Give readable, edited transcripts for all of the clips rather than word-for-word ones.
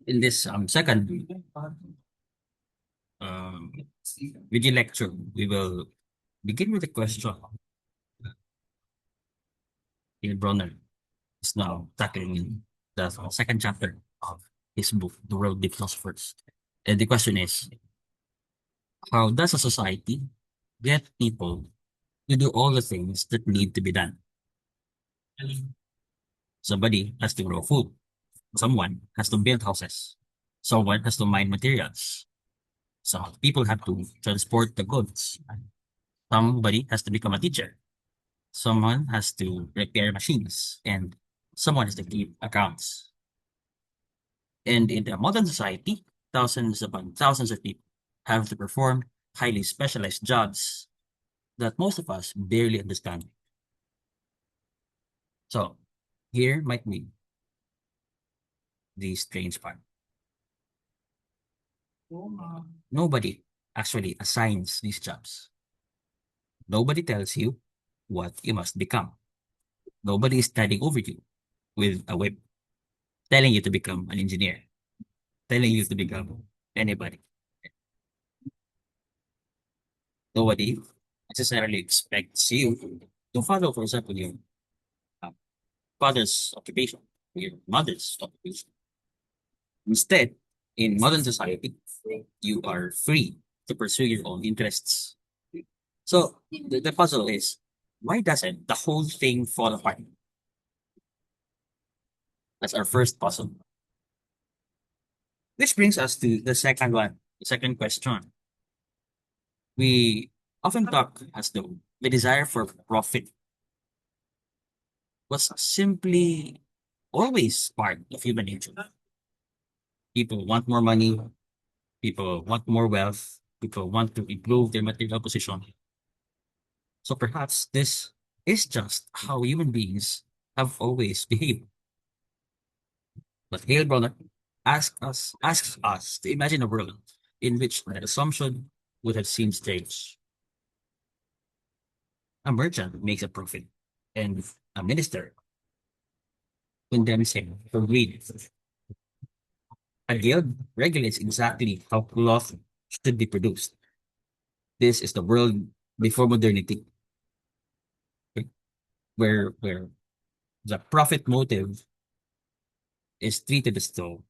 In this second um, video lecture, we will begin with a question. Heilbroner is now tackling the second chapter of his book, The World of Philosophers. And the question is, how does a society get people to do all the things that need to be done? Somebody has to grow food. Someone has to build houses. Someone has to mine materials. Some people have to transport the goods. Somebody has to become a teacher. Someone has to repair machines. And someone has to keep accounts. And in the modern society, thousands upon thousands of people have to perform highly specialized jobs that most of us barely understand. So here might be the strange part. Nobody actually assigns these jobs. Nobody tells you what you must become. Nobody is standing over you with a whip, telling you to become an engineer, telling you to become anybody. Nobody necessarily expects you to follow, for example, your uh, father's occupation, your mother's occupation. Instead, in modern society, you are free to pursue your own interests. So the puzzle is, why doesn't the whole thing fall apart? That's our first puzzle. Which brings us to the second one, the second question. We often talk as though the desire for profit was simply always part of human nature. People want more money, people want more wealth, people want to improve their material position. So perhaps this is just how human beings have always behaved. But Heilbroner asks us to imagine a world in which that assumption would have seemed strange. A merchant makes a profit, and a minister condemns him for greed. A guild regulates exactly how cloth should be produced. This is the world before modernity, okay, where the profit motive is treated as though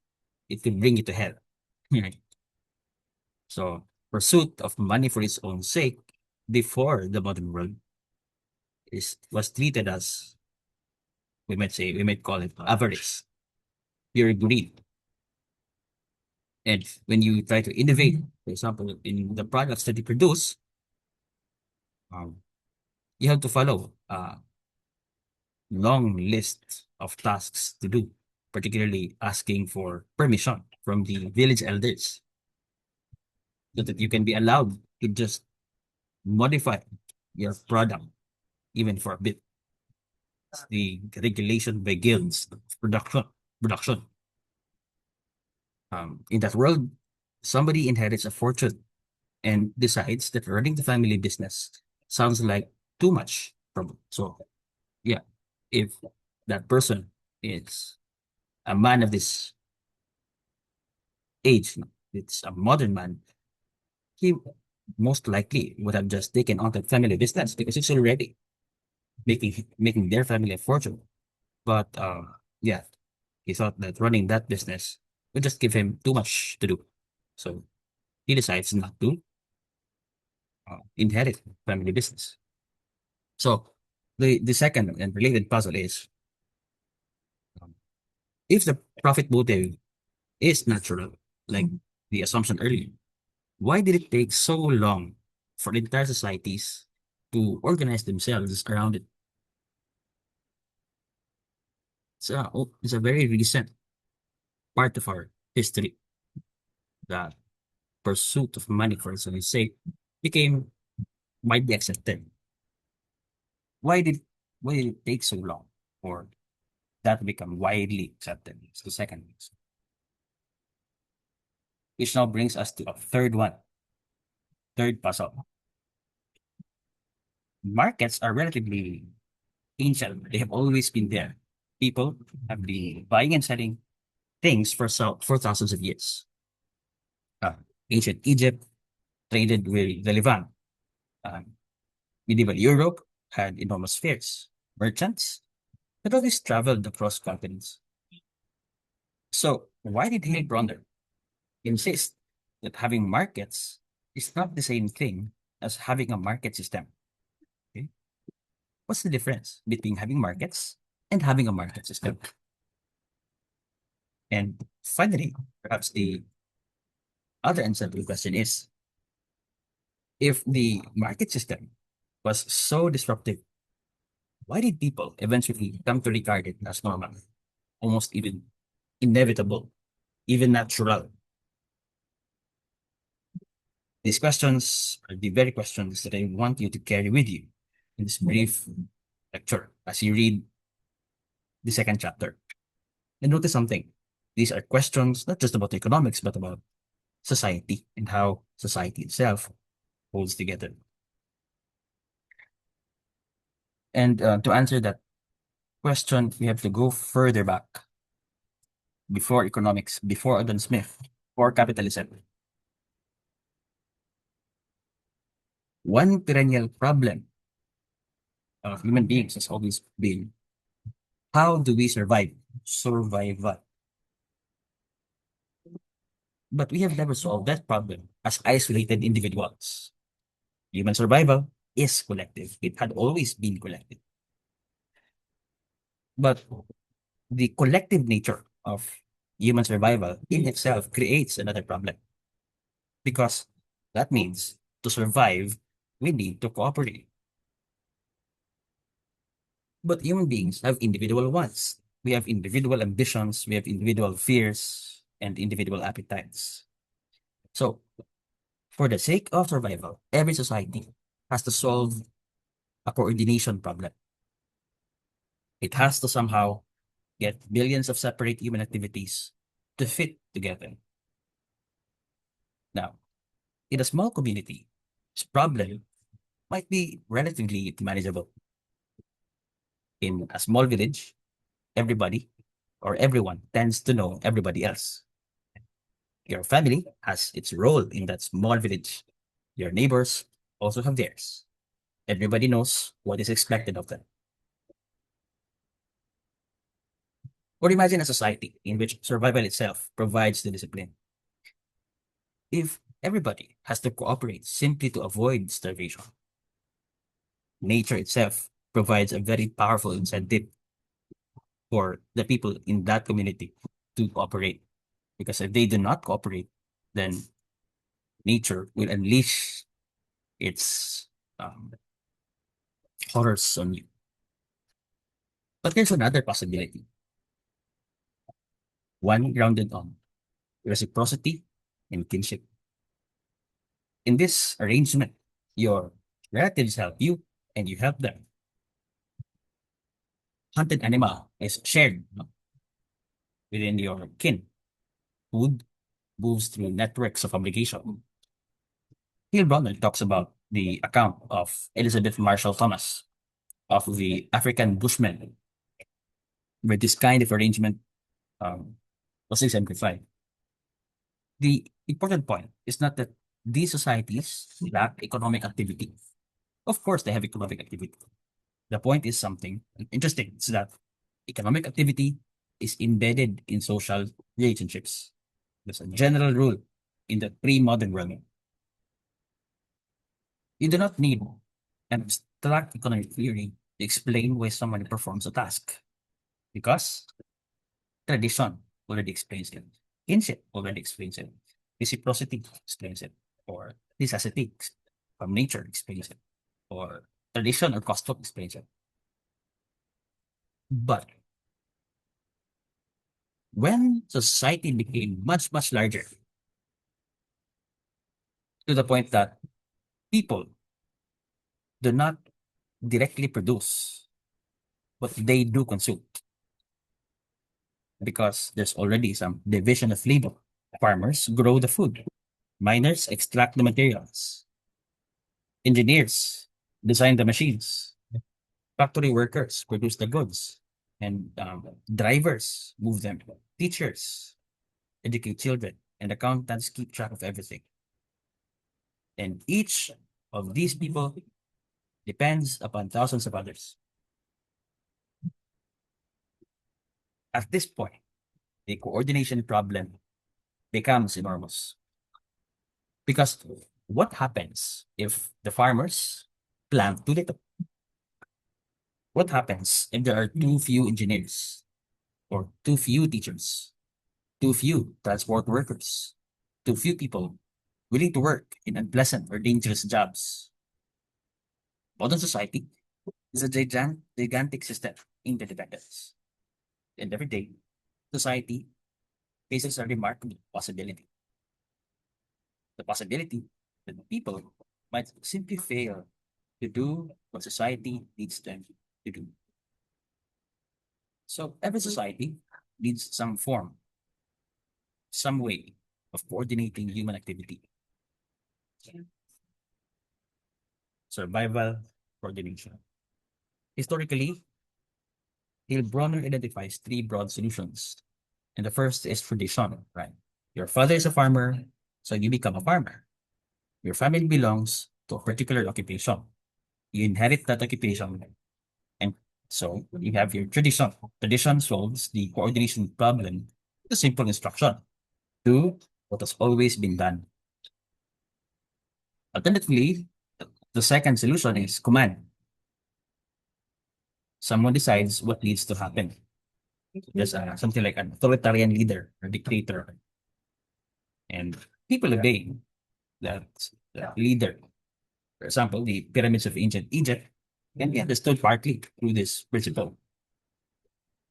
it can bring you to hell. Right? So pursuit of money for its own sake before the modern world is was treated as, we might call it avarice, pure greed. And when you try to innovate, for example, in the products that you produce, um, you have to follow a long list of tasks to do, particularly asking for permission from the village elders so that you can be allowed to just modify your product even for a bit. It's the regulation by guilds of production. In that world, somebody inherits a fortune and decides that running the family business sounds like too much trouble. So, yeah, if that person is a man of this age, it's a modern man, he most likely would have just taken on the family business because it's already making their family a fortune. But yeah, he thought that running that business would just give him too much to do. So he decides not to inherit family business. So the second and related puzzle is, um, if the profit motive is natural, like the assumption earlier, why did it take so long for entire societies to organize themselves around it? It's a very recent part of our history that pursuit of money for its own sake became widely accepted. Why did why did it take so long for that to become widely accepted? It's the second reason. Which now brings us to a third one, third puzzle. Markets are relatively ancient. They have always been there. People have been buying and selling things for thousands of years. Uh, Ancient Egypt traded with the Levant. Um, Medieval Europe had enormous fairs. Merchants had always traveled across continents. So why did Heilbroner insist that having markets is not the same thing as having a market system? Okay? What's the difference between having markets and having a market system? And finally, perhaps the other answer to the question is, if the market system was so disruptive, why did people eventually come to regard it as normal, almost even inevitable, even natural? These questions are the very questions that I want you to carry with you in this brief lecture as you read the second chapter. And notice something. These are questions not just about economics, but about society and how society itself holds together. And to answer that question, we have to go further back, before economics, before Adam Smith, before capitalism. One perennial problem of human beings has always been, how do we survive? Survival. But we have never solved that problem as isolated individuals. Human survival is collective. It had always been collective. But the collective nature of human survival in itself creates another problem, because that means to survive, we need to cooperate. But human beings have individual wants. We have individual ambitions, we have individual fears, and individual appetites. So, for the sake of survival, every society has to solve a coordination problem. It has to somehow get billions of separate human activities to fit together. Now, in a small community, this problem might be relatively manageable. In a small village, everybody or everyone tends to know everybody else. Your family has its role in that small village. Your neighbors also have theirs. Everybody knows what is expected of them. Or imagine a society in which survival itself provides the discipline. If everybody has to cooperate simply to avoid starvation, nature itself provides a very powerful incentive for the people in that community to cooperate. Because if they do not cooperate, then nature will unleash its um, horrors on you. But there's another possibility, one grounded on reciprocity and kinship. In this arrangement, your relatives help you and you help them. Hunted animal is shared, within your kin. Food moves through networks of obligation. Heilbroner talks about the account of Elizabeth Marshall Thomas of the African Bushmen, where this kind of arrangement um, was exemplified. The important point is not that these societies lack economic activity. Of course, they have economic activity. The point is something interesting. It's that economic activity is embedded in social relationships. There's a general rule in the pre-modern world. You do not need an abstract economic theory to explain why someone performs a task, because tradition already explains it. Kinship already explains it. Reciprocity explains it. Or necessity from nature explains it. Or tradition or custom explains it. But when society became much, much larger, to the point that people do not directly produce, but they do consume, because there's already some division of labor. Farmers grow the food, miners extract the materials, engineers design the machines, Factory workers produce the goods, and drivers move them. Teachers educate children, and accountants keep track of everything. And each of these people depends upon thousands of others. At this point, the coordination problem becomes enormous. Because what happens if the farmers plant too little? What happens if there are too few engineers or too few teachers, too few transport workers, too few people willing to work in unpleasant or dangerous jobs? Modern society is a gigantic system of interdependence. And every day, society faces a remarkable possibility. The possibility that people might simply fail to do what society needs them to do. So every society needs some form, some way of coordinating human activity. Survival coordination. Historically, Heilbroner identifies three broad solutions. And the first is tradition, right? Your father is a farmer, so you become a farmer. Your family belongs to a particular occupation. You inherit that occupation, and so you have your tradition. Tradition solves the coordination problem with a simple instruction. Do what has always been done. Alternatively, the second solution is command. Someone decides what needs to happen. There's something like an authoritarian leader or dictator, and people obey that leader. For example, the pyramids of ancient Egypt can be understood partly through this principle.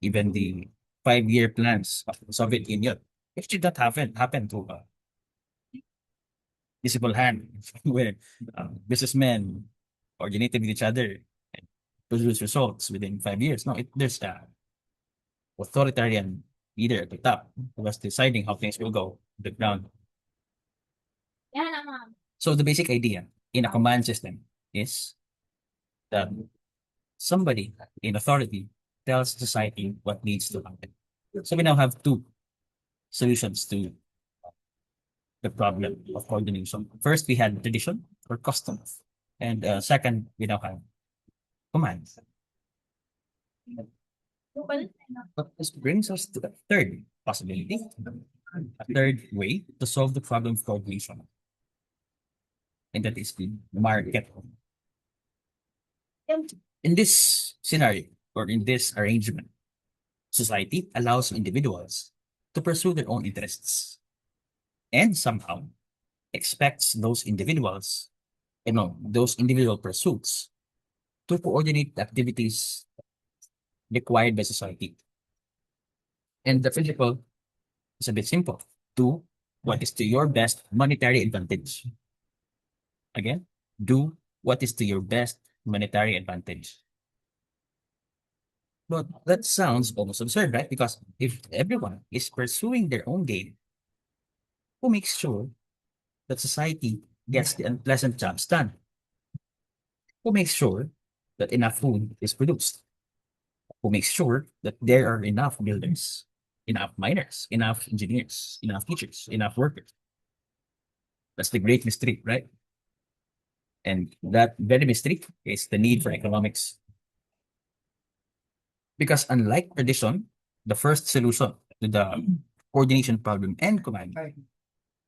Even the 5-year plans of the Soviet Union, which did not happen to a visible hand, where businessmen coordinated with each other and produce results within 5 years. No, there's the authoritarian leader at the top who was deciding how things will go on the ground. So the basic idea in a command system is that somebody in authority tells society what needs to happen. So we now have two solutions to the problem of coordination. First, we had tradition or custom, and second, we now have command. But this brings us to the third possibility, a third way to solve the problem of coordination, and that is the market. In this scenario, or in this arrangement, society allows individuals to pursue their own interests and somehow expects those individuals, those individual pursuits to coordinate the activities required by society. And the principle is a bit simple. Do what is to your best monetary advantage. Again, do what is to your best monetary advantage. But that sounds almost absurd, right? Because if everyone is pursuing their own gain, who makes sure that society gets the unpleasant jobs done? Who makes sure that enough food is produced? Who makes sure that there are enough builders, enough miners, enough engineers, enough teachers, enough workers? That's the great mystery, right? And that very mystery is the need for economics. Because unlike tradition, the first solution to the coordination problem and command,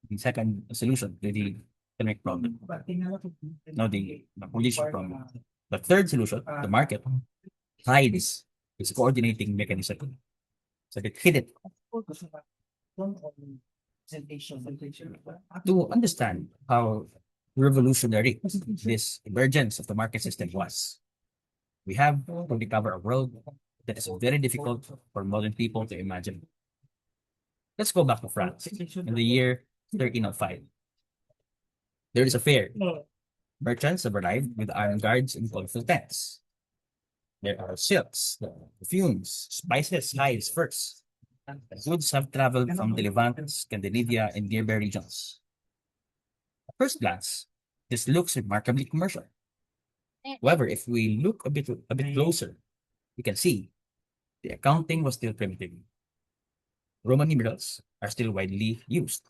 the second solution to the economic problem, no, the coordination problem. The third solution, the market, hides its coordinating mechanism. So they hid it. To understand how revolutionary this emergence of the market system was, we have to recover a world that is very difficult for modern people to imagine. Let's go back to France in the year 1305. There is a fair. Merchants have arrived with iron guards and colorful tents. There are silks, perfumes, spices, hides, furs. The goods have traveled from the Levant, Scandinavia, and nearby regions. At first glance, this looks remarkably commercial. However, if we look a bit closer, we can see the accounting was still primitive. Roman numerals are still widely used.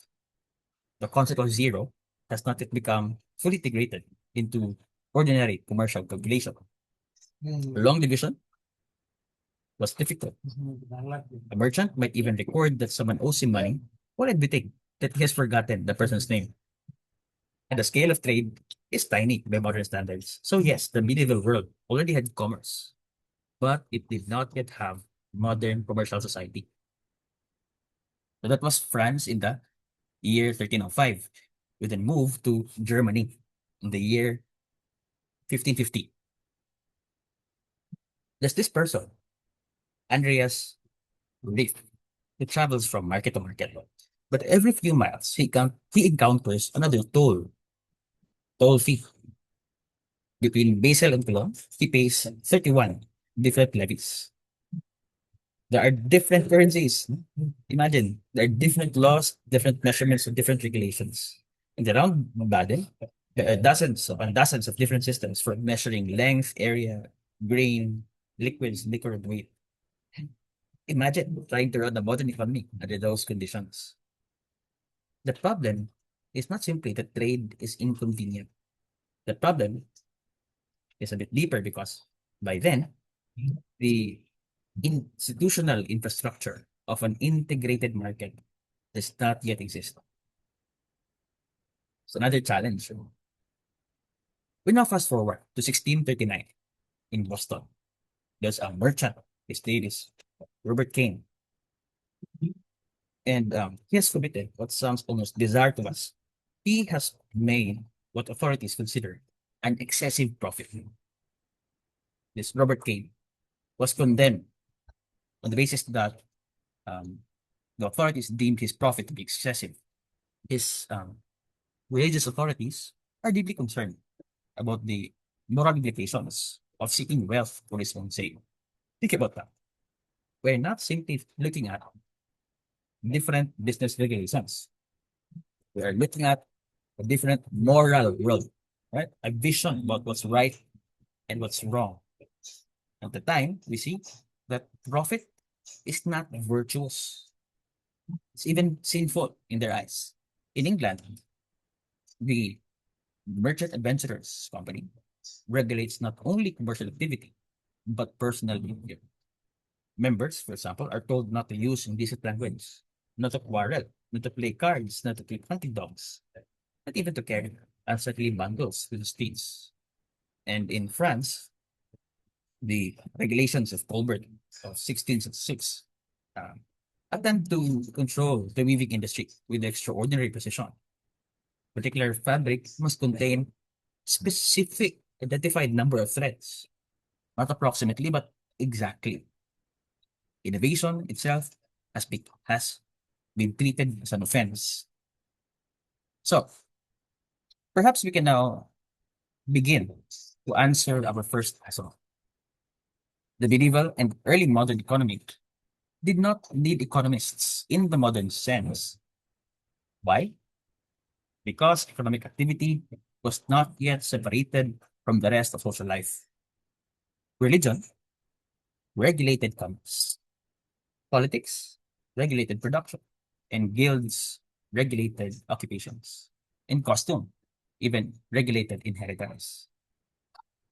The concept of zero has not yet become fully integrated into ordinary commercial calculation. Long division was difficult. A merchant might even record that someone owes him money while admitting that he has forgotten the person's name. And the scale of trade is tiny by modern standards. So yes, the medieval world already had commerce, but it did not yet have modern commercial society. So that was France in the year 1305. We then moved to Germany in the year 1550. There's this person, Andreas Riff, who travels from market to market. But every few miles, he encounters another toll fee. Between Basel and Cologne, he pays 31 different levies. There are different currencies. Imagine, there are different laws, different measurements, and different regulations. And around Baden, there are dozens and dozens of different systems for measuring length, area, grain, liquids, liquor, and weight. Imagine trying to run a modern economy under those conditions. The problem is not simply that trade is inconvenient. The problem is a bit deeper because by then, the institutional infrastructure of an integrated market does not yet exist. It's another challenge. We now fast forward to 1639 in Boston. There's a merchant. His name is Robert Kane. And he has committed what sounds almost bizarre to us. He has made what authorities consider an excessive profit. This Robert Kane was condemned on the basis that um, the authorities deemed his profit to be excessive. His religious authorities are deeply concerned about the moral implications of seeking wealth for his own sake. Think about that. We're not simply looking at different business regulations. We are looking at a different moral world, right? A vision about what's right and what's wrong. At the time, we see that profit is not virtuous. It's even sinful in their eyes. In England, the Merchant Adventurers Company regulates not only commercial activity, but personal behavior. Members, for example, are told not to use indecent language, not to quarrel, not to play cards, not to keep hunting dogs, not even to carry unsightly bundles through the streets. And in France, the regulations of Colbert of 1666 um, attempt to control the weaving industry with extraordinary precision. Particular fabric must contain specific identified number of threads, not approximately, but exactly. Innovation itself has been treated as an offense. So perhaps we can now begin to answer our first question. The medieval and early modern economy did not need economists in the modern sense. Why? Because economic activity was not yet separated from the rest of social life. Religion regulated commerce, politics regulated production, and guilds regulated occupations, and costume even regulated inheritance.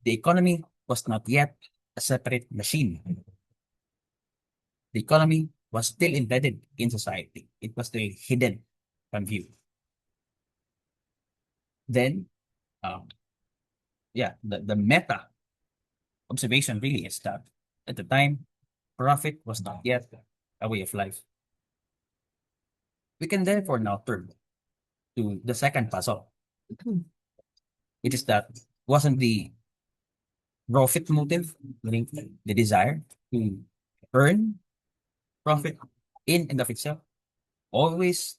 The economy was not yet a separate machine. The economy was still embedded in society. It was still hidden from view. Then, um, yeah, the meta observation really is that at the time, profit was not yet a way of life. We can therefore now turn to the second puzzle, which is that wasn't the profit motive, meaning the desire to earn profit in and of itself, always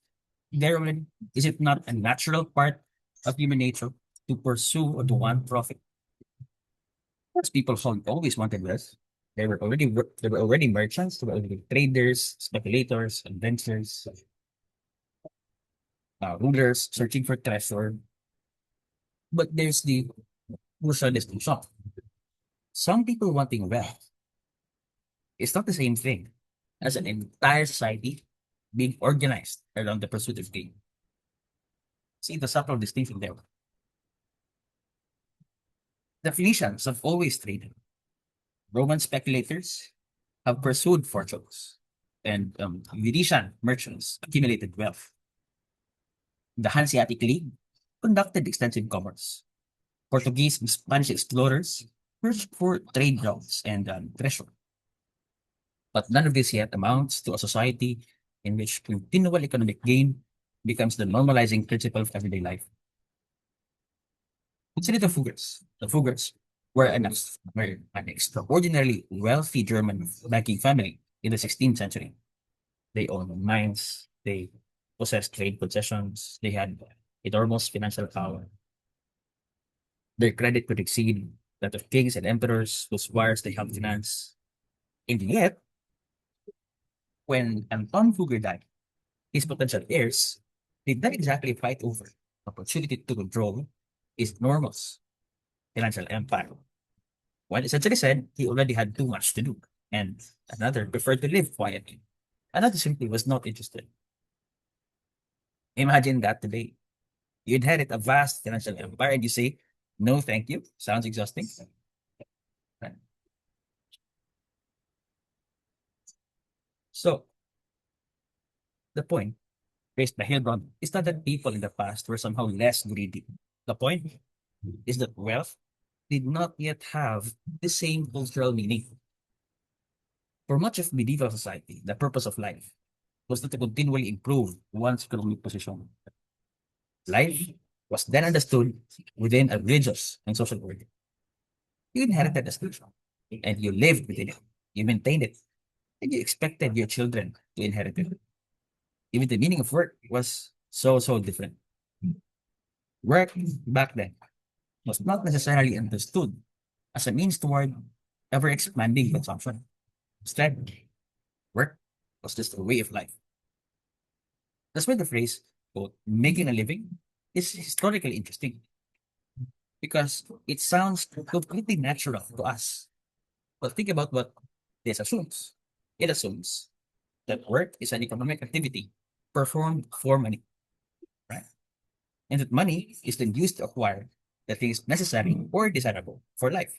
there already? Is it not a natural part of human nature to pursue or to want profit? As people always wanted wealth. There were already merchants, there were already traders, speculators, adventurers, rulers searching for treasure. But there's the crucial distinction. Some people wanting wealth is not the same thing as an entire society being organized around the pursuit of gain. See the subtle distinction there. The Phoenicians have always traded. Roman speculators have pursued fortunes, and Venetian merchants accumulated wealth. The Hanseatic League conducted extensive commerce. Portuguese and Spanish explorers searched for trade routes and treasure. But none of this yet amounts to a society in which continual economic gain becomes the normalizing principle of everyday life. Consider the Fuggers. The Fuggers were an extraordinarily wealthy German banking family in the 16th century. They owned mines, they possessed trade concessions, they had enormous financial power. Their credit could exceed that of kings and emperors whose wires they helped finance. And yet, when Anton Fugger died, his potential heirs did not exactly fight over the opportunity to control his enormous financial empire. One essentially said he already had too much to do, and another preferred to live quietly. Another simply was not interested. Imagine that today. You inherit a vast financial empire and you say, no, thank you. Sounds exhausting. Right. So, the point raised by Heilbroner is not that people in the past were somehow less greedy. The point is that wealth did not yet have the same cultural meaning. For much of medieval society, the purpose of life was not to continually improve one's economic position. Life was then understood within a religious and social order. You inherited the structure, and you lived within it. You maintained it, and you expected your children to inherit it. Even the meaning of work was so different. Work back then was not necessarily understood as a means toward ever expanding consumption. Instead, work was just a way of life. That's why the phrase, quote, making a living is historically interesting because it sounds completely natural to us. But think about what this assumes. It assumes that work is an economic activity performed for money, right? And that money is then used to acquire the things necessary or desirable for life.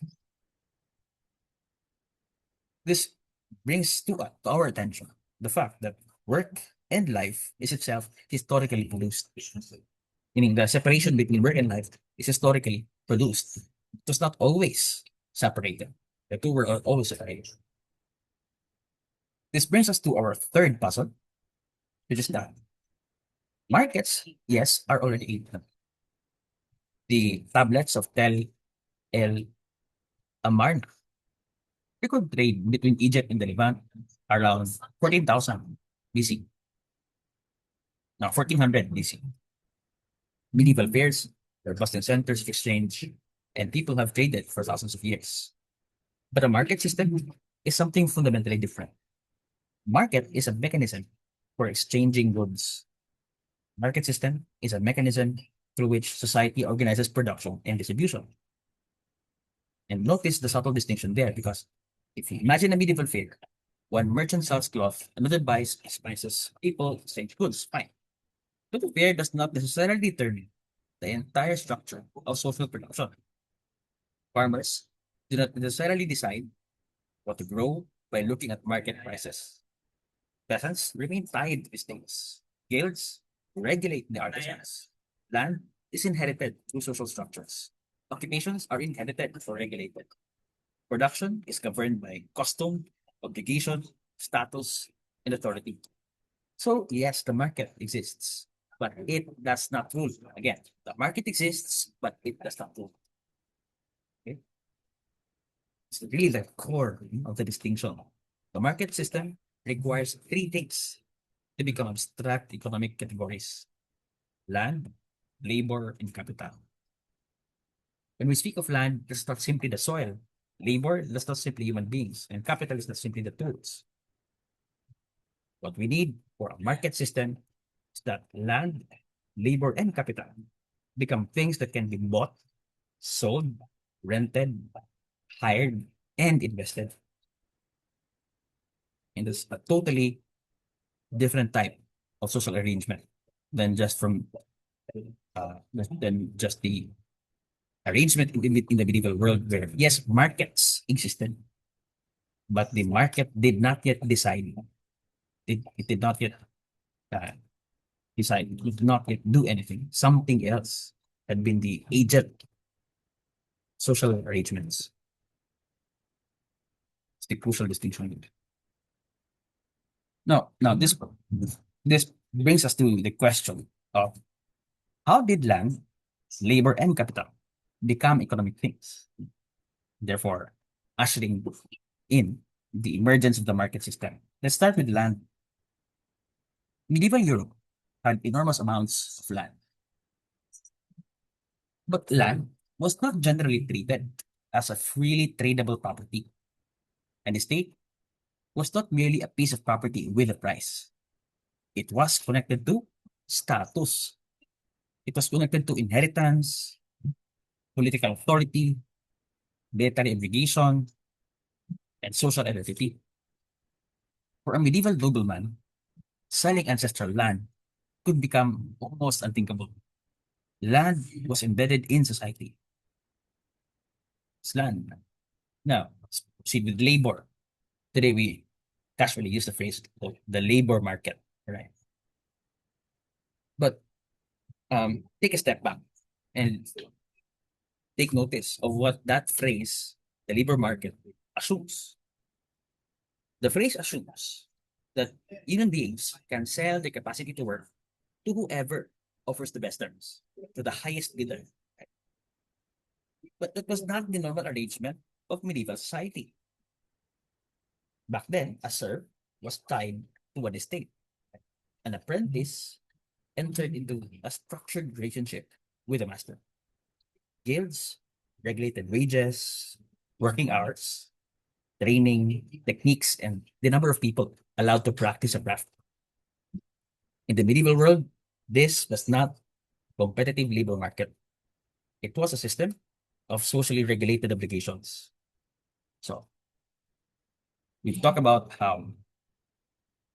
This brings to our attention the fact that work and life is itself historically produced, meaning the separation between work and life is historically produced. It was not always separated. The two were always separated. This brings us to our third puzzle, which is that markets, yes, are already in the tablets of Tel El Amarna. They could trade between Egypt and the Levant around 14,000 BC. Now, 1400 BC. Medieval fairs, their bustling centers of exchange, and people have traded for thousands of years. But a market system is something fundamentally different. Market is a mechanism for exchanging goods. Market system is a mechanism through which society organizes production and distribution. And notice the subtle distinction there because if you imagine a medieval fair, one merchant sells cloth, another buys spices, people exchange goods, fine. But the fair does not necessarily determine the entire structure of social production. Farmers do not necessarily decide what to grow by looking at market prices. Peasants remain tied to these things. Guilds regulate the artisans. Land is inherited through social structures. Occupations are inherited or regulated. Production is governed by custom, obligation, status, and authority. So, yes, the market exists, but it does not rule. Again, the market exists, but it does not rule. Okay? It's really the core of the distinction. The market system requires three things to become abstract economic categories: land, labor, and capital. When we speak of land, that's not simply the soil. Labor, that's not simply human beings. And capital is not simply the tools. What we need for a market system is that land, labor, and capital become things that can be bought, sold, rented, hired, and invested. And it's a totally different type of social arrangement than just from than just the arrangement in the medieval world where yes, markets existed, but the market did not yet decide. It did not yet uh, decide. It did not yet do anything. Something else had been the agent social arrangements. It's the crucial distinction. Now this brings us to the question of how did land, labor, and capital become economic things? Therefore, ushering in the emergence of the market system. Let's start with land. Medieval Europe had enormous amounts of land, but land was not generally treated as a freely tradable property, and the state was not merely a piece of property with a price. It was connected to status. It was connected to inheritance, political authority, military obligation, and social identity. For a medieval nobleman, selling ancestral land could become almost unthinkable. Land was embedded in society. It's land. Now, let's proceed with labor. Today we casually use the phrase the labor market, right? But take a step back and take notice of what that phrase, the labor market, assumes. The phrase assumes that human beings can sell their capacity to work to whoever offers the best terms, to the highest bidder. But that was not the normal arrangement of medieval society. Back then, a serf was tied to an estate. An apprentice entered into a structured relationship with a master. Guilds, regulated wages, working hours, training, techniques, and the number of people allowed to practice a craft. In the medieval world, this was not competitive labor market. It was a system of socially regulated obligations. So we've talked about how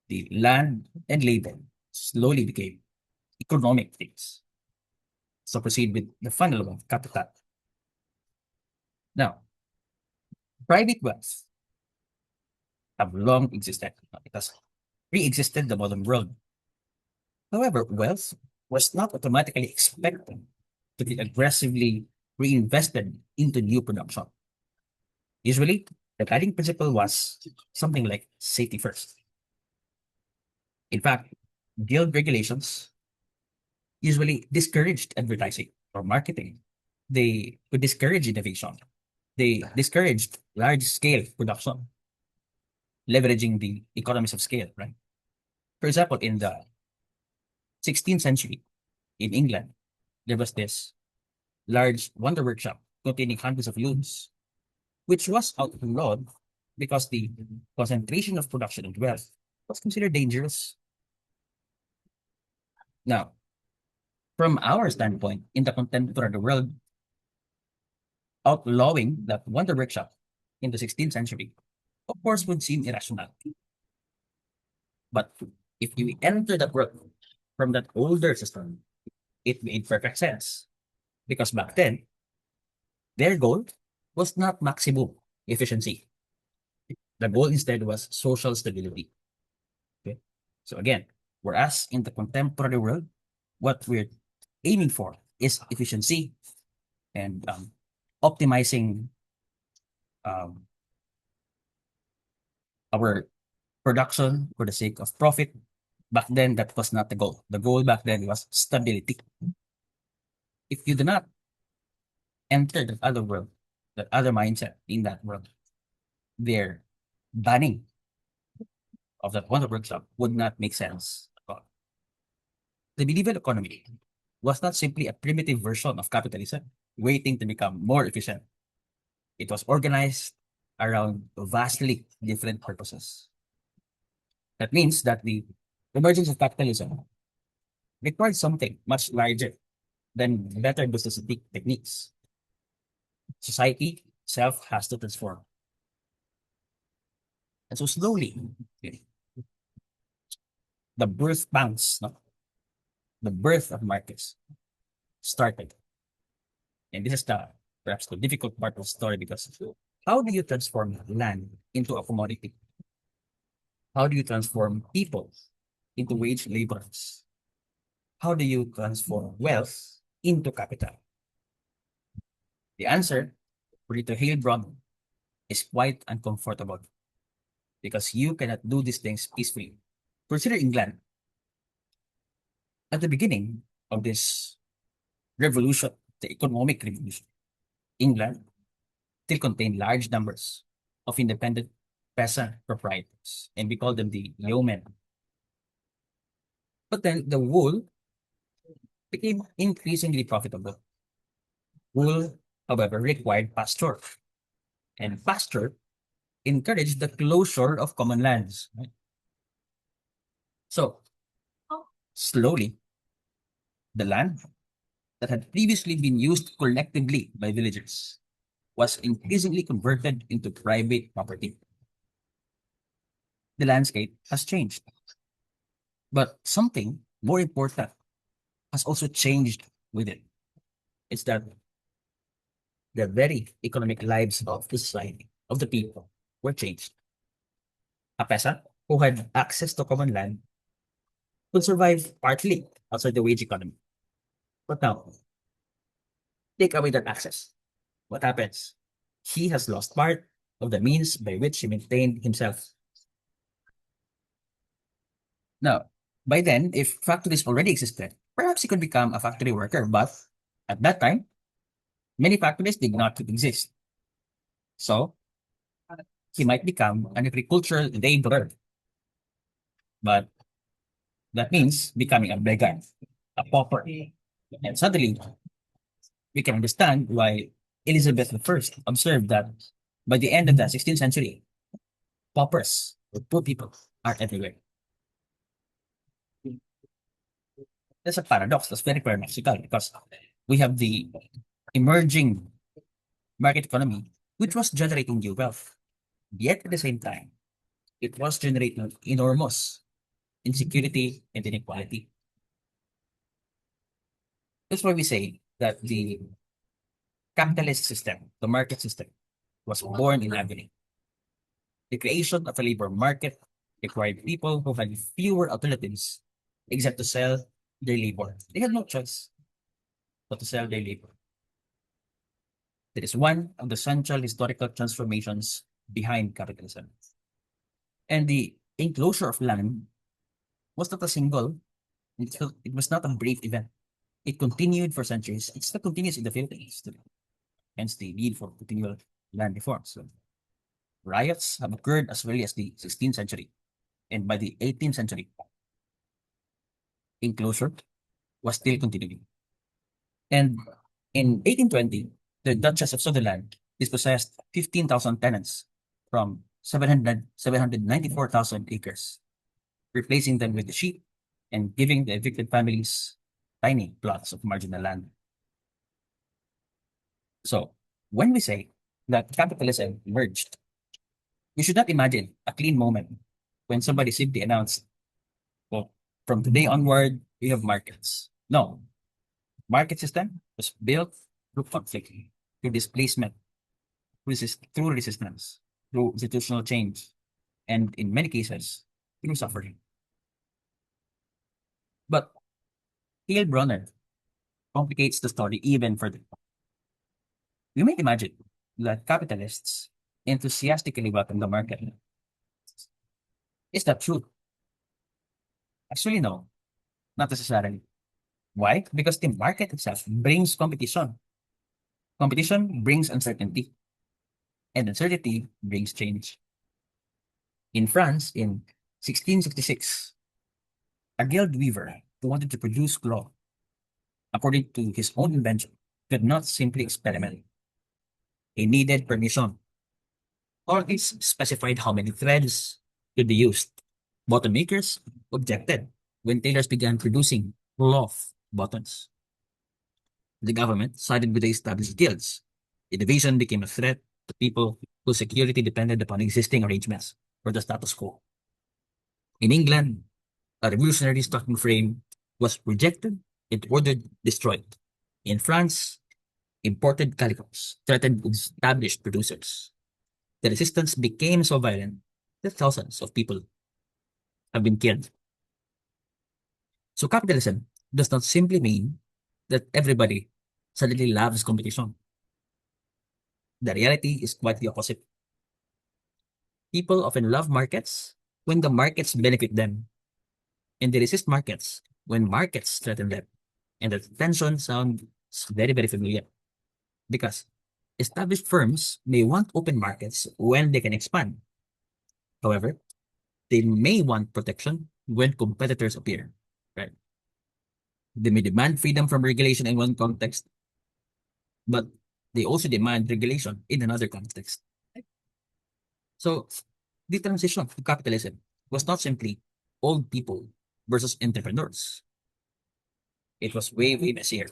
the land and labor slowly became economic things. So proceed with the final one, capital. Now, private wealth have long existed. It has pre-existed the modern world. However, wealth was not automatically expected to be aggressively reinvested into new production. Usually, the guiding principle was something like safety first. In fact, guild regulations usually discouraged advertising or marketing. They would discourage innovation. They discouraged large scale production, leveraging the economies of scale, right? For example, in the 16th century in England, there was this large wonder workshop containing hundreds of looms, which was outlawed because the concentration of production and wealth was considered dangerous. Now, from our standpoint, in the contemporary world, outlawing that wonder workshop in the 16th century, of course, would seem irrational. But if you enter that world from that older system, it made perfect sense. Because back then, their goal was not maximum efficiency. The goal instead was social stability. Okay. So again, whereas in the contemporary world, what we're aiming for is efficiency and optimizing um, our production for the sake of profit. Back then, that was not the goal. The goal back then was stability. If you do not enter that other world, that other mindset in that world, their banning of that wonder workshop would not make sense at all. The medieval economy was not simply a primitive version of capitalism waiting to become more efficient. It was organized around vastly different purposes. That means that the emergence of capitalism required something much larger than better business techniques. Society itself has to transform. And so slowly, okay, the birth pangs, no? The birth of markets started. And this is the perhaps the difficult part of the story because how do you transform land into a commodity? How do you transform people into wage laborers? How do you transform wealth into capital? The answer, according to Heilbroner, is quite uncomfortable because you cannot do these things peacefully. Consider England. At the beginning of this revolution, the economic revolution, England still contained large numbers of independent peasant proprietors, and we call them the yeomen. But then the wool became increasingly profitable. Wool, however, required pasture, and pasture encouraged the closure of common lands. Right? So, slowly, the land that had previously been used collectively by villagers was increasingly converted into private property. The landscape has changed, but something more important has also changed with it. It's that the very economic lives of the society, of the people, were changed. A peasant who had access to common land could survive partly outside the wage economy. But now, take away that access. What happens? He has lost part of the means by which he maintained himself. Now, by then, if factories already existed, perhaps he could become a factory worker, but at that time, many factories did not exist. So, he might become an agricultural laborer, but that means becoming a beggar, a pauper. And suddenly, we can understand why Elizabeth I observed that by the end of the 16th century, paupers, or poor people, are everywhere. That's a paradox. That's very paradoxical because we have the emerging market economy, which was generating new wealth. Yet at the same time, it was generating enormous insecurity and inequality. That's why we say that the capitalist system, the market system, was born in agony. The creation of a labor market required people who had fewer alternatives except to sell their labor. They had no choice but to sell their labor. That is one of the central historical transformations behind capitalism. And the enclosure of land was not a single, it was not a brief event. It continued for centuries. It still continues in the Philippines, hence the need for continual land reforms. So, riots have occurred as early as the 16th century, and by the 18th century, enclosure was still continuing. And in 1820, the Duchess of Sutherland dispossessed 15,000 tenants from 794,000 acres, replacing them with the sheep and giving the evicted families tiny plots of marginal land. So, when we say that capitalism emerged, you should not imagine a clean moment when somebody simply announced, well, from today onward, we have markets. No, market system was built through conflict, through displacement, through resistance, through institutional change, and in many cases, through suffering. But Heilbroner complicates the story even further. You may imagine that capitalists enthusiastically welcome the market. Is that true? Actually, no, not necessarily. Why? Because the market itself brings competition. Competition brings uncertainty, and uncertainty brings change. In France, in 1666, a guild weaver who wanted to produce cloth according to his own invention could not simply experiment. He needed permission. Authorities specified how many threads could be used. Button makers objected when tailors began producing cloth buttons. The government sided with the established guilds. Innovation became a threat to people whose security depended upon existing arrangements or the status quo. In England, a revolutionary starting frame was rejected and ordered destroyed. In France, imported calicos threatened established producers. The resistance became so violent that thousands of people have been killed. So capitalism does not simply mean that everybody suddenly loves competition. The reality is quite the opposite. People often love markets when the markets benefit them, and they resist markets when markets threaten them. And the tension sounds very, very familiar because established firms may want open markets when they can expand. However, they may want protection when competitors appear. Right? They may demand freedom from regulation in one context, but they also demand regulation in another context. So the transition to capitalism was not simply old people versus entrepreneurs. It was way, way messier.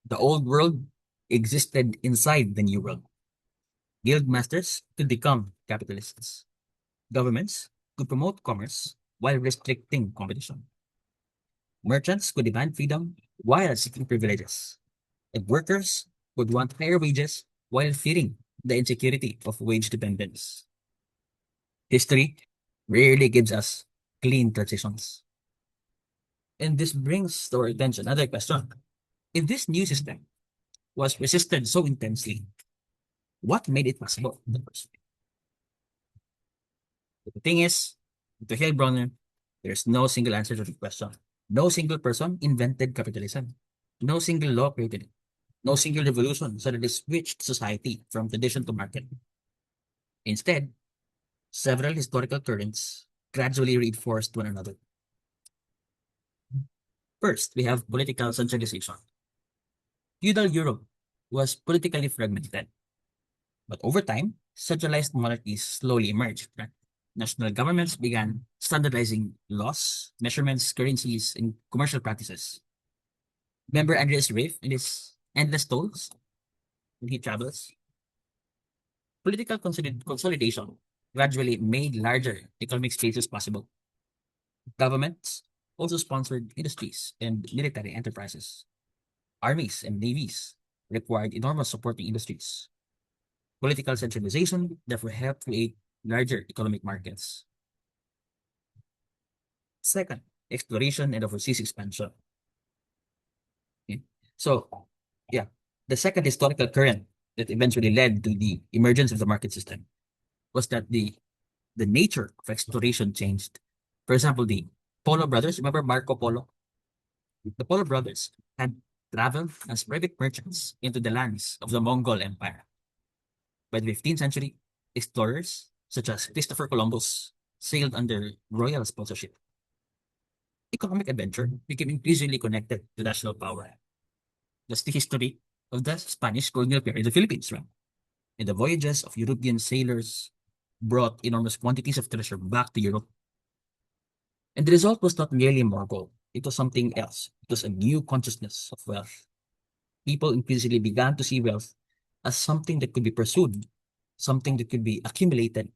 The old world existed inside the new world. Guild masters could become capitalists. Governments could promote commerce while restricting competition. Merchants could demand freedom while seeking privileges. And workers would want higher wages while fearing the insecurity of wage dependence. History rarely gives us clean transitions. And this brings to our attention another question. If this new system was resisted so intensely, what made it possible in the first place? The thing is, to Heilbroner, there's no single answer to the question. No single person invented capitalism. No single law created it. No single revolution suddenly switched society from tradition to market. Instead, several historical currents gradually reinforced one another. First, we have political centralization. Feudal Europe was politically fragmented, but over time, centralized monarchies slowly emerged. Right? National governments began standardizing laws, measurements, currencies, and commercial practices. Remember Andreas Riff in his Endless Tolls when he travels? Political consolidation gradually made larger economic spaces possible. Governments also sponsored industries and military enterprises. Armies and navies required enormous supporting industries. Political centralization therefore helped create larger economic markets. Second, exploration and overseas expansion. Okay. So, yeah, the second historical current that eventually led to the emergence of the market system was that the nature of exploration changed. For example, the Polo brothers, remember Marco Polo? The Polo brothers had traveled as private merchants into the lands of the Mongol Empire. By the 15th century, explorers such as Christopher Columbus sailed under royal sponsorship. Economic adventure became increasingly connected to national power. That's the history of the Spanish colonial period in the Philippines, right? And the voyages of European sailors brought enormous quantities of treasure back to Europe. And the result was not merely more gold, it was something else. It was a new consciousness of wealth. People increasingly began to see wealth as something that could be pursued, something that could be accumulated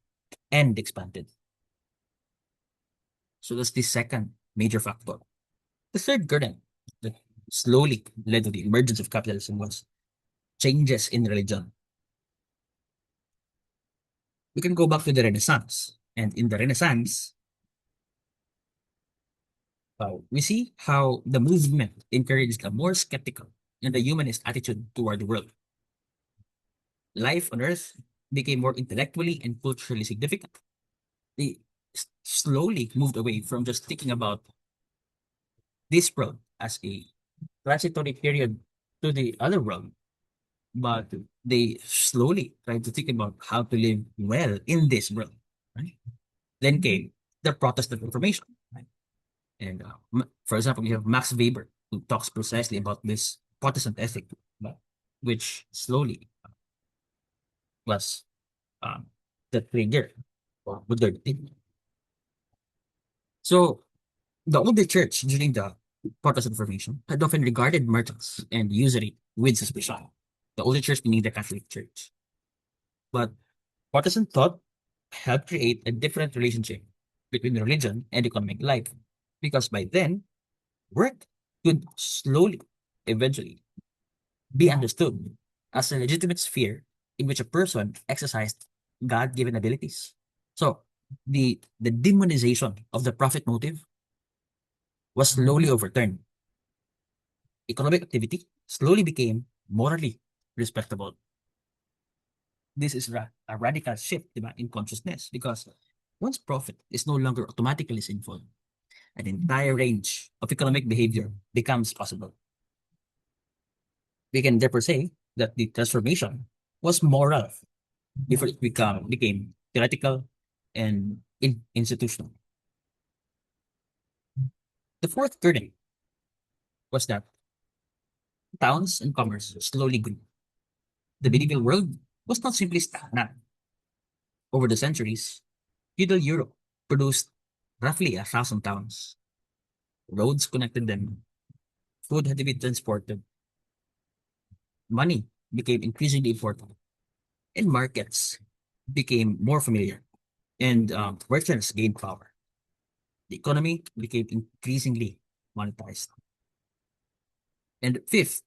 and expanded. So that's the second major factor. The third current that slowly led to the emergence of capitalism was changes in religion. We can go back to the Renaissance. And in the Renaissance, we see how the movement encouraged a more skeptical and a humanist attitude toward the world. Life on Earth became more intellectually and culturally significant. They slowly moved away from just thinking about this world as a transitory period to the other world, but they slowly tried to think about how to live well in this world. Right? Then came the Protestant Reformation. Right? And for example, we have Max Weber, who talks precisely about this Protestant ethic, which slowly was um, the trigger for modernity. So the older church during the Protestant Reformation had often regarded merchants and usury with suspicion. the older church being the Catholic Church. But Protestant thought helped create a different relationship between religion and economic life, because by then, work could slowly, eventually, be understood as a legitimate sphere in which a person exercised God-given abilities. So the demonization of the profit motive was slowly overturned. Economic activity slowly became morally respectable. This is a radical shift, diba, in consciousness, because once profit is no longer automatically sinful, an entire range of economic behavior becomes possible. We can therefore say that the transformation was moral before it became theoretical and institutional. The fourth turning was that towns and commerce slowly grew. The medieval world was not simply stagnant. Over the centuries, feudal Europe produced roughly 1,000 towns. Roads connected them, food had to be transported, money became increasingly important, and markets became more familiar, and merchants gained power. The economy became increasingly monetized. And fifth,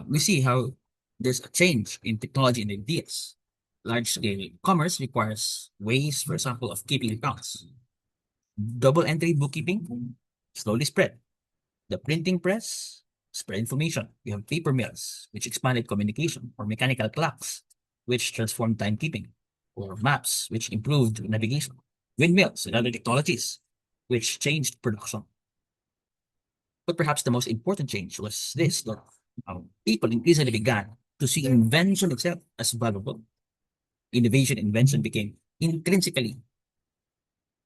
we see how there's a change in technology and ideas. Large scale commerce requires ways, for example, of keeping accounts. Double entry bookkeeping slowly spread. The printing press spread information. We have paper mills, which expanded communication, or mechanical clocks, which transformed timekeeping, or maps, which improved navigation. Windmills and other technologies, which changed production. But perhaps the most important change was this, that people increasingly began to see invention itself as valuable. Innovation invention became intrinsically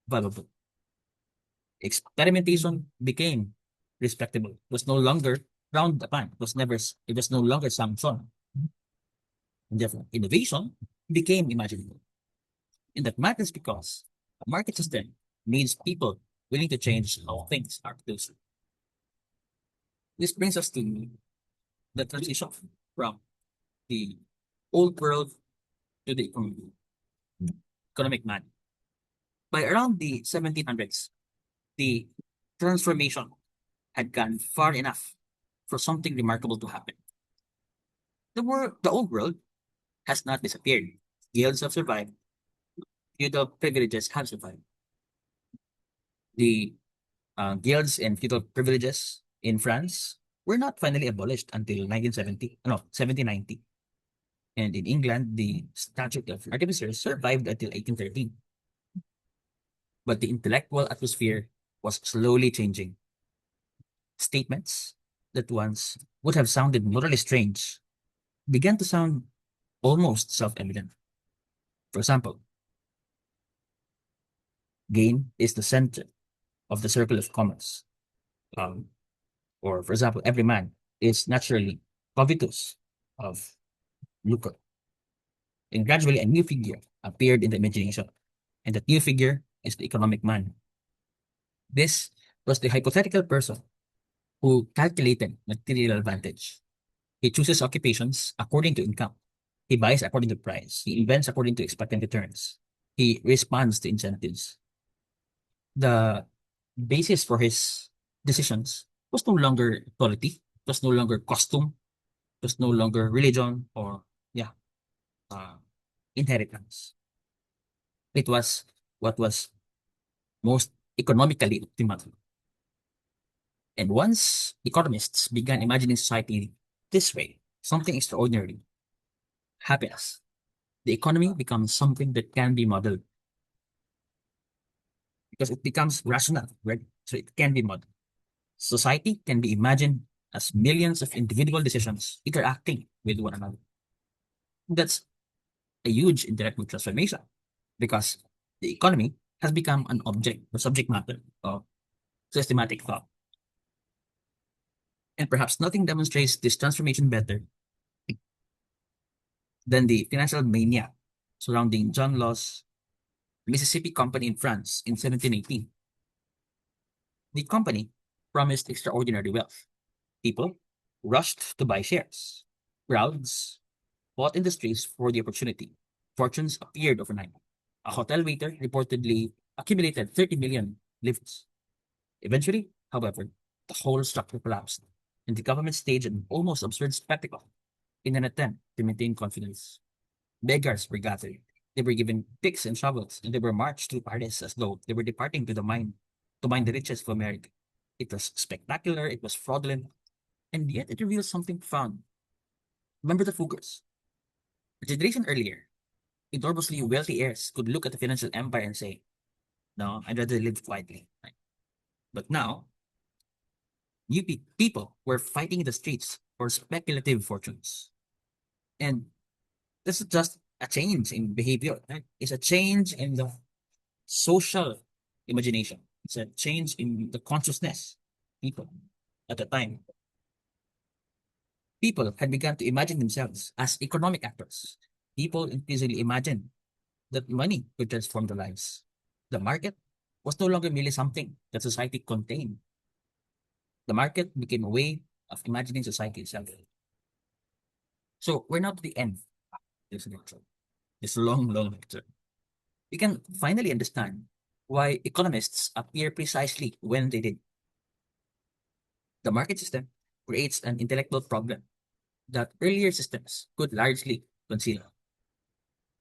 valuable. Experimentation became respectable. It was no longer frowned upon. It was no longer sanctioned. And therefore, innovation became imaginable. And that matters because a market system needs people willing to change how things are produced. This brings us to the transition from the old world to the economic man. By around the 1700s, the transformation had gone far enough for something remarkable to happen. The old world has not disappeared. Guilds have survived. Feudal privileges have survived. The guilds and feudal privileges in France were not finally abolished until 1970, no, 1790. And in England, the Statute of Artificers survived until 1813. But the intellectual atmosphere was slowly changing. Statements that once would have sounded morally strange began to sound almost self-evident. For example, gain is the center of the circle of commerce. Um, or, for example, every man is naturally covetous of lucre. And gradually, a new figure appeared in the imagination, and that new figure is the economic man. This was the hypothetical person who calculated material advantage. He chooses occupations according to income. He buys according to price. He invents according to expected returns. He responds to incentives. The basis for his decisions was no longer quality, it was no longer costume, it was no longer religion or, yeah, uh, inheritance. It was what was most economically optimal. And once economists began imagining society this way, something extraordinary, happiness, the economy becomes something that can be modeled because it becomes rational, right? So it can be modeled. Society can be imagined as millions of individual decisions interacting with one another. That's a huge intellectual transformation because the economy has become an object or subject matter of systematic thought. And perhaps nothing demonstrates this transformation better than the financial mania surrounding John Law's Mississippi Company in France in 1718. The company promised extraordinary wealth. People rushed to buy shares. Crowds bought industries for the opportunity. Fortunes appeared overnight. A hotel waiter reportedly accumulated 30 million livres. Eventually, however, the whole structure collapsed, and the government staged an almost absurd spectacle in an attempt to maintain confidence. Beggars were gathered. They were given picks and shovels, and they were marched through Paris as though they were departing to mine the riches of America. It was spectacular, it was fraudulent, and yet it reveals something profound. Remember the Fuggers. A generation earlier, enormously wealthy heirs could look at the financial empire and say, no, I'd rather live quietly. Right? But now, people were fighting in the streets for speculative fortunes. And this is just a change in behavior. Right? It's a change in the social imagination. It's a change in the consciousness. People at the time, people had begun to imagine themselves as economic actors. People increasingly imagined that money could transform their lives. The market was no longer merely something that society contained. The market became a way of imagining society itself. So we're now to the end of this lecture, this long, long lecture. We can finally understand why economists appear precisely when they did. The market system creates an intellectual problem that earlier systems could largely conceal.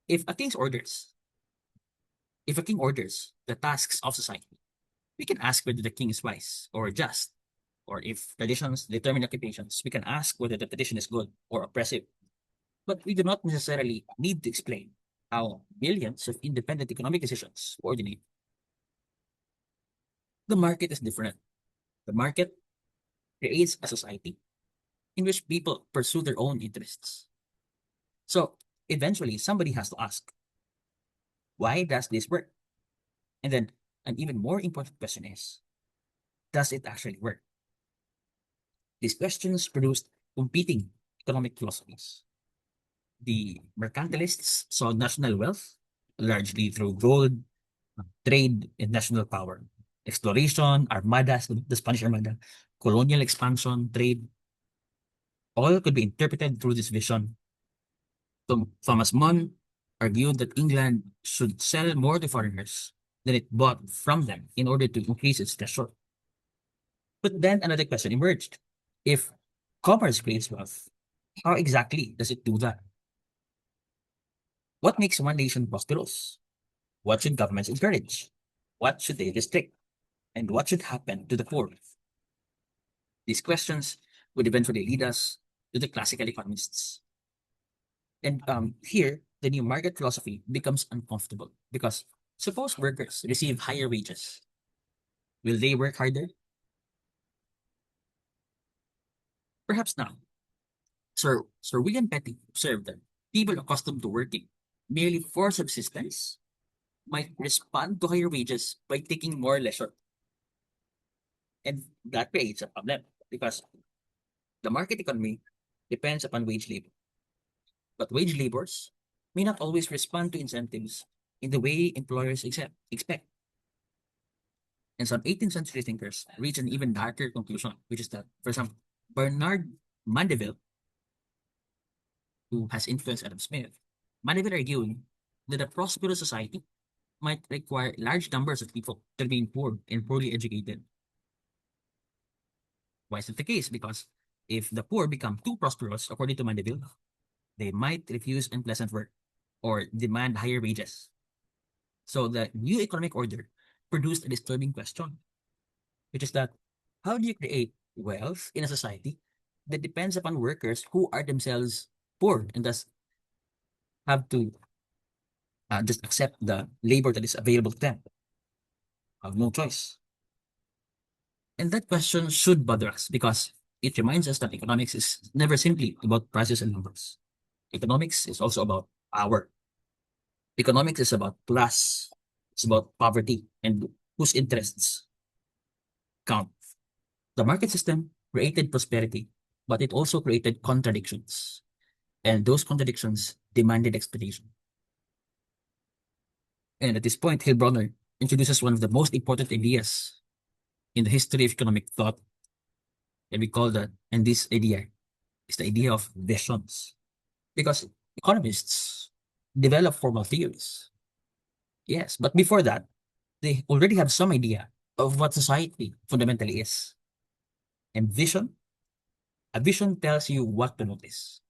If a king's orders, if a king orders the tasks of society, we can ask whether the king is wise or just, or if traditions determine occupations, we can ask whether the tradition is good or oppressive. But we do not necessarily need to explain how billions of independent economic decisions coordinate. The market is different. The market creates a society in which people pursue their own interests. So eventually, somebody has to ask, why does this work? And then an even more important question is, does it actually work? These questions produced competing economic philosophies. The mercantilists saw national wealth largely through gold, trade, and national power. Exploration, armadas, the Spanish Armada, colonial expansion, trade, all could be interpreted through this vision. Thomas Mann argued that England should sell more to foreigners than it bought from them in order to increase its treasure. But then another question emerged. If commerce creates wealth, how exactly does it do that? What makes one nation prosperous? What should governments encourage? What should they restrict? And what should happen to the poor? These questions would eventually lead us to the classical economists. And here, the new market philosophy becomes uncomfortable because suppose workers receive higher wages. Will they work harder? Perhaps not. Sir William Petty observed that people accustomed to working merely for subsistence might respond to higher wages by taking more leisure. And that creates a problem because the market economy depends upon wage labor. But wage laborers may not always respond to incentives in the way employers expect. And some 18th century thinkers reach an even darker conclusion, which is that, for example, Bernard Mandeville, who has influenced Adam Smith, Mandeville arguing that a prosperous society might require large numbers of people that remain poor and poorly educated. Why is it the case? Because if the poor become too prosperous, according to Mandeville, they might refuse unpleasant work or demand higher wages. So the new economic order produced a disturbing question, which is that how do you create wealth in a society that depends upon workers who are themselves poor and thus have to just accept the labor that is available to them, have no choice? And that question should bother us because it reminds us that economics is never simply about prices and numbers. Economics is also about power. Economics is about class. It's about poverty and whose interests count. The market system created prosperity, but it also created contradictions. And those contradictions demanded explanation. And at this point, Heilbroner introduces one of the most important ideas in the history of economic thought. And we call that, and this idea is the idea of visions. Because economists develop formal theories. Yes, but before that, they already have some idea of what society fundamentally is. And a vision tells you what to notice.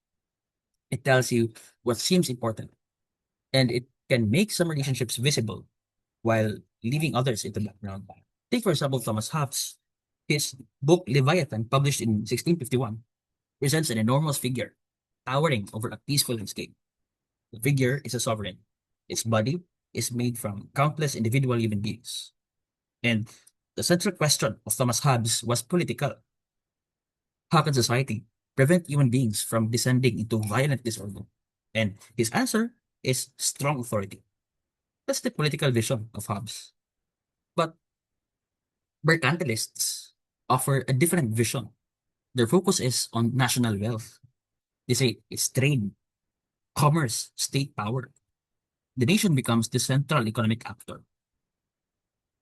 It tells you what seems important, and it can make some relationships visible while leaving others in the background. Take, for example, Thomas Hobbes. His book Leviathan, published in 1651, presents an enormous figure towering over a peaceful landscape. The figure is a sovereign. Its body is made from countless individual human beings. And the central question of Thomas Hobbes was political. How can society prevent human beings from descending into violent disorder? And his answer is strong authority. That's the political vision of Hobbes. But mercantilists offer a different vision. Their focus is on national wealth. They say it's trade, commerce, state power. The nation becomes the central economic actor.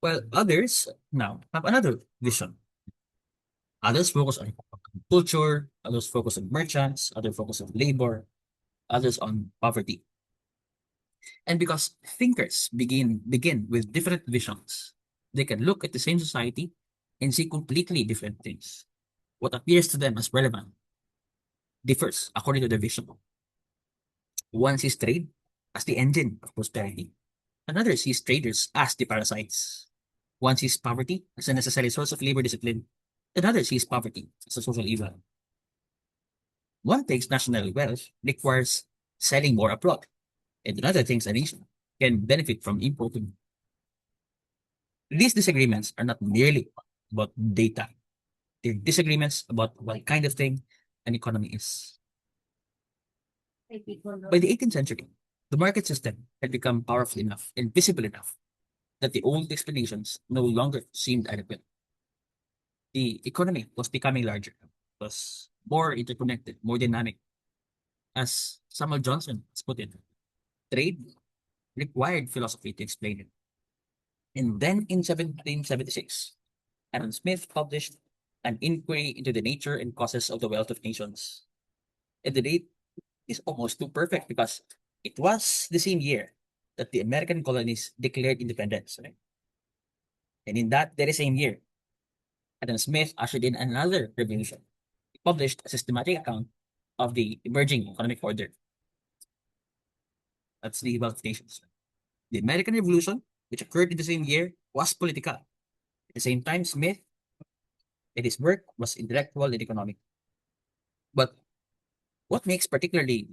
While others now have another vision. Others focus on culture, others focus on merchants, others focus on labor, others on poverty. And because thinkers begin with different visions, they can look at the same society and see completely different things. What appears to them as relevant differs according to their vision. One sees trade as the engine of prosperity. Another sees traders as the parasites. One sees poverty as a necessary source of labor discipline. Another sees poverty as a social evil. One thinks national wealth requires selling more abroad, and another thinks a nation can benefit from importing. These disagreements are not merely about data. They're disagreements about what kind of thing an economy is. By the 18th century, the market system had become powerful enough and visible enough that the old explanations no longer seemed adequate. The economy was becoming larger, was more interconnected, more dynamic. As Samuel Johnson has put it, trade required philosophy to explain it. And then in 1776, Adam Smith published an inquiry into the nature and causes of the wealth of nations. And the date is almost too perfect because it was the same year that the American colonies declared independence. Right? And in that very same year, Adam Smith ushered in another revolution. He published a systematic account of the emerging economic order. That's the wealth of nations. The American Revolution, which occurred in the same year, was political. At the same time, Smith and his work was intellectual and economic. But what makes particularly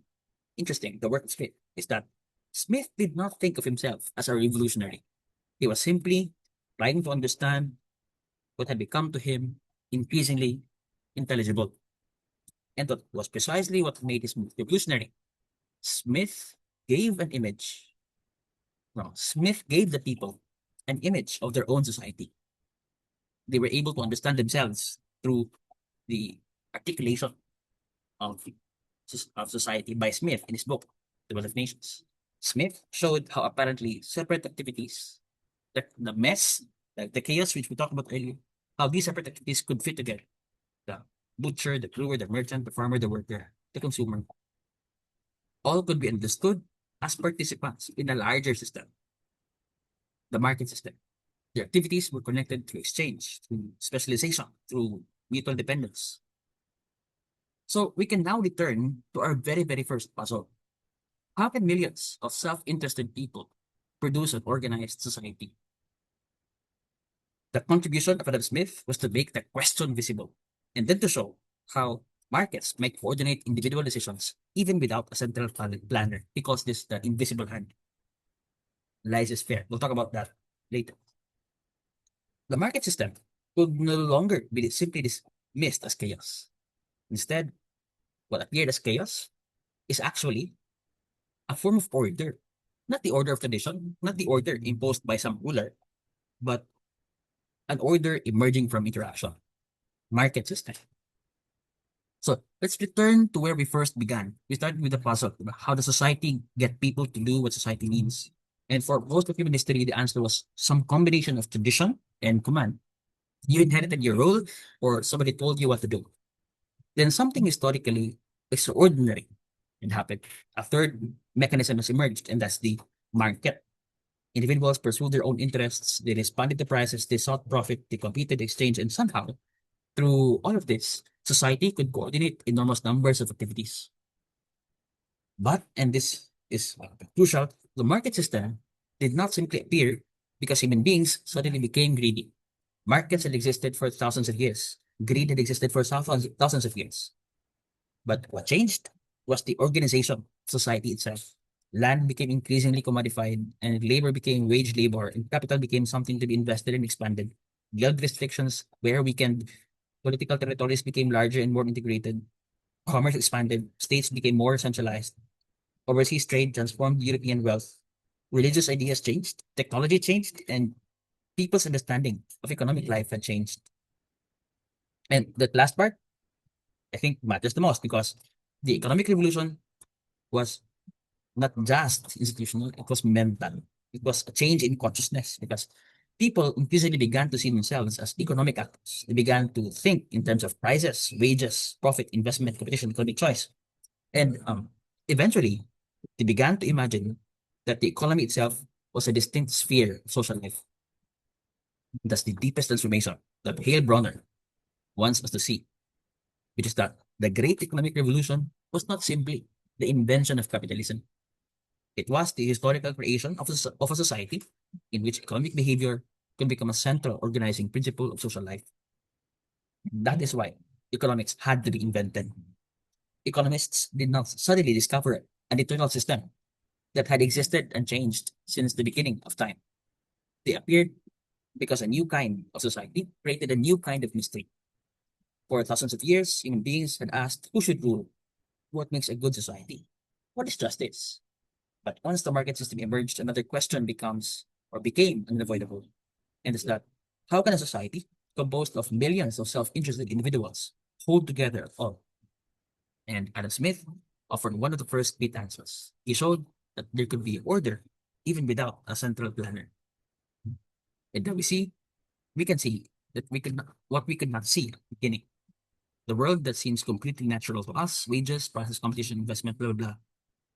interesting the work of Smith is that Smith did not think of himself as a revolutionary. He was simply trying to understand what had become to him increasingly intelligible. And that was precisely what made his move revolutionary. Smith gave an image. No, Smith gave the people an image of their own society. They were able to understand themselves through the articulation of, of society by Smith in his book, The Wealth of Nations. Smith showed how apparently separate activities, the mess, the chaos which we talked about earlier, how these separate activities could fit together. The butcher, the brewer, the merchant, the farmer, the worker, the consumer, all could be understood as participants in a larger system, the market system. Their activities were connected through exchange, through specialization, through mutual dependence. So we can now return to our very first puzzle. How can millions of self-interested people produce an organized society? The contribution of Adam Smith was to make the question visible, and then to show how markets might coordinate individual decisions even without a central planner. He calls this the invisible hand. Laissez-faire. We'll talk about that later. The market system could no longer be simply dismissed as chaos. Instead, what appeared as chaos is actually a form of order. Not the order of tradition, not the order imposed by some ruler, but an order emerging from interaction. Market system. So let's return to where we first began. We started with the puzzle. How does society get people to do what society needs? And for most of human history, the answer was some combination of tradition and command. You inherited your role, or somebody told you what to do. Then something historically extraordinary It happened. A third mechanism has emerged, and that's the market. Individuals pursued their own interests, they responded to prices, they sought profit, they competed, exchanged, and somehow, through all of this, society could coordinate enormous numbers of activities. But, and this is crucial, the market system did not simply appear because human beings suddenly became greedy. Markets had existed for thousands of years. Greed had existed for thousands of years. But what changed was the organization of society itself. Land became increasingly commodified, and labor became wage labor, and capital became something to be invested and expanded. Guild restrictions were weakened, political territories became larger and more integrated, commerce expanded, states became more centralized, overseas trade transformed European wealth, religious ideas changed, technology changed, and people's understanding of economic life had changed. And that last part, I think, matters the most because the economic revolution was not just institutional, it was mental. It was a change in consciousness because people increasingly began to see themselves as economic actors. They began to think in terms of prices, wages, profit, investment, competition, economic choice. And eventually, they began to imagine that the economy itself was a distinct sphere of social life. That's the deepest transformation that Heilbroner wants us to see, which is that the great economic revolution was not simply the invention of capitalism. It was the historical creation of a society in which economic behavior can become a central organizing principle of social life. That is why economics had to be invented. Economists did not suddenly discover an eternal system that had existed and changed since the beginning of time. They appeared because a new kind of society created a new kind of mystery. For thousands of years, human beings had asked who should rule, what makes a good society, what is justice. But once the market system emerged, another question becomes or became unavoidable. And it's that how can a society composed of millions of self-interested individuals hold together all? And Adam Smith offered one of the first great answers. He showed that there could be order even without a central planner. And then we can see that we could not, what we could not see at the beginning. The world that seems completely natural to us, wages, process, competition, investment, blah, blah, blah,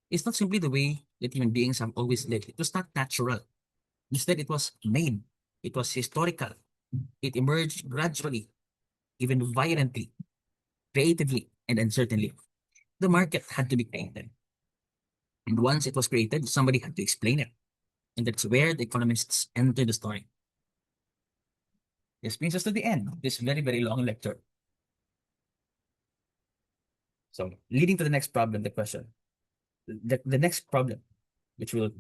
is not simply the way that human beings have always lived. It was not natural. Instead, it was made. It was historical. It emerged gradually, even violently, creatively, and uncertainly. The market had to be created. And once it was created, somebody had to explain it. And that's where the economists enter the story. This brings us to the end of this very, very long lecture. So, leading to the next problem, the question. The next problem, which we'll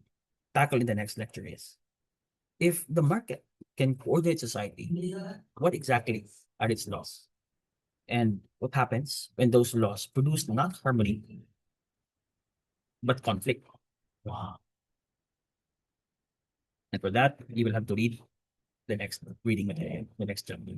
tackle in the next lecture, is if the market can coordinate society, what exactly are its laws? And what happens when those laws produce not harmony, but conflict? Wow. And for that, you will have to read the next reading material, the next chapter.